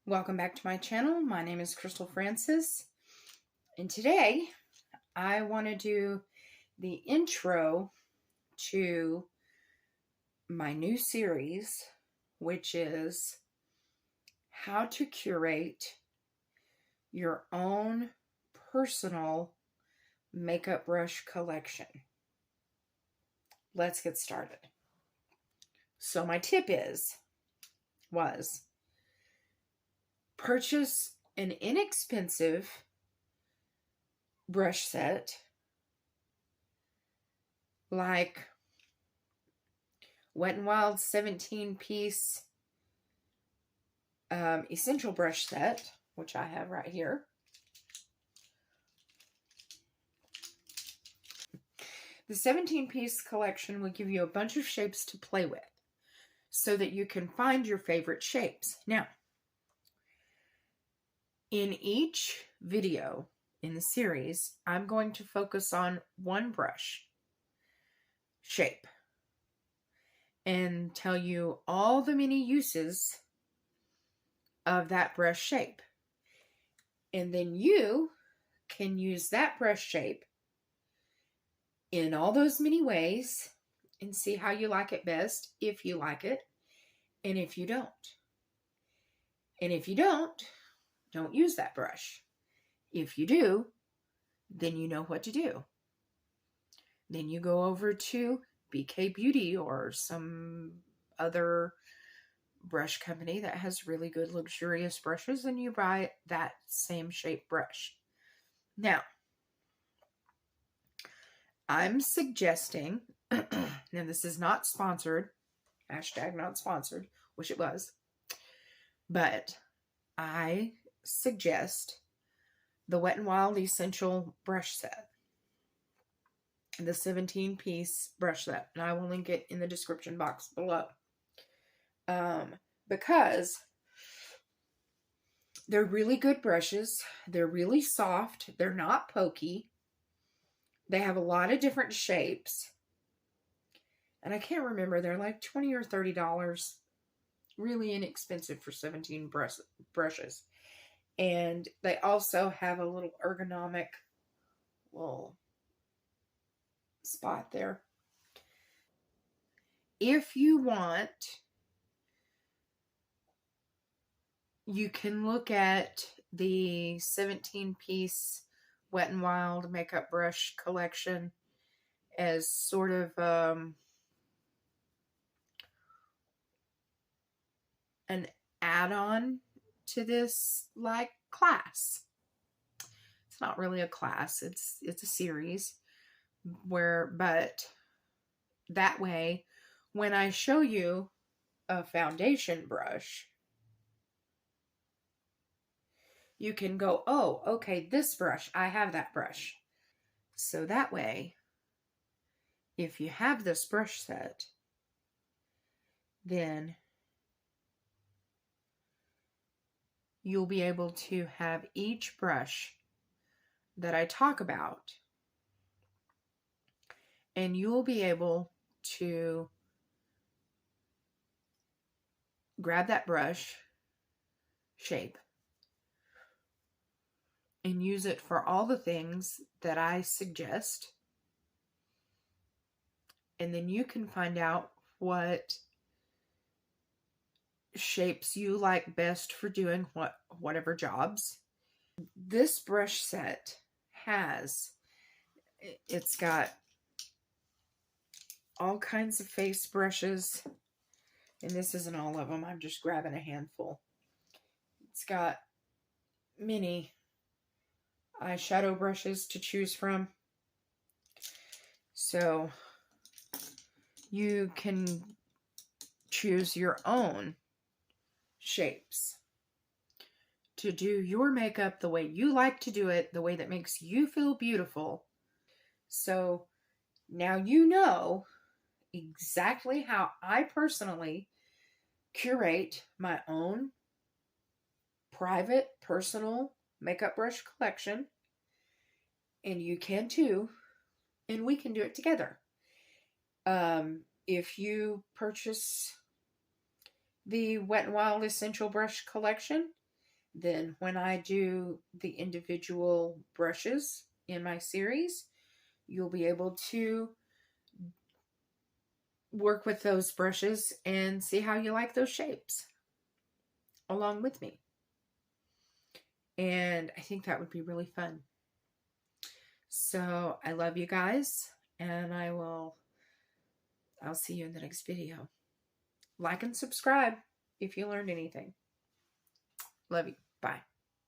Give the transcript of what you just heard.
Welcome back to my channel. My name is Crystal Francis, and today I want to do the intro to my new series, which is how to curate your own personal makeup brush collection. Let's get started. So my tip was purchase an inexpensive brush set like Wet n Wild 17-piece essential brush set, which I have right here. The 17-piece collection will give you a bunch of shapes to play with so that you can find your favorite shapes. Now, in each video in the series, I'm going to focus on one brush shape and tell you all the many uses of that brush shape. And then you can use that brush shape in all those many ways and see how you like it best, if you like it, and if you don't. And if you don't use that brush. If you do, then you know what to do. Then you go over to BK Beauty or some other brush company that has really good luxurious brushes, and you buy that same shape brush. Now, I'm suggesting, now this is not sponsored, hashtag not sponsored, wish it was, but I suggest the Wet n Wild Essential brush set, the 17-piece brush set, and I will link it in the description box below, because they're really good brushes. They're really soft. They're not pokey. They have a lot of different shapes, and I can't remember, they're like $20 or $30, really inexpensive for 17 brushes. And they also have a little ergonomic little spot there. If you want, you can look at the 17-piece Wet n Wild makeup brush collection as sort of an add-on to this, like, class. It's not really a class, it's a series but that way when I show you a foundation brush, you can go, oh, okay, this brush, I have that brush. So that way, if you have this brush set, then you'll be able to have each brush that I talk about, and you'll be able to grab that brush shape and use it for all the things that I suggest. And then you can find out what shapes you like best for doing whatever jobs. This brush set it's got all kinds of face brushes, and this isn't all of them, I'm just grabbing a handful. It's got many eyeshadow brushes to choose from, so you can choose your own shapes to do your makeup the way you like to do it, the way that makes you feel beautiful. So now you know exactly how I personally curate my own private, personal makeup brush collection, and you can too, and we can do it together. If you purchase the Wet n Wild Essential Brush Collection, then when I do the individual brushes in my series, you'll be able to work with those brushes and see how you like those shapes along with me. And I think that would be really fun. So I love you guys, and I'll see you in the next video. Like and subscribe if you learned anything. Love you. Bye.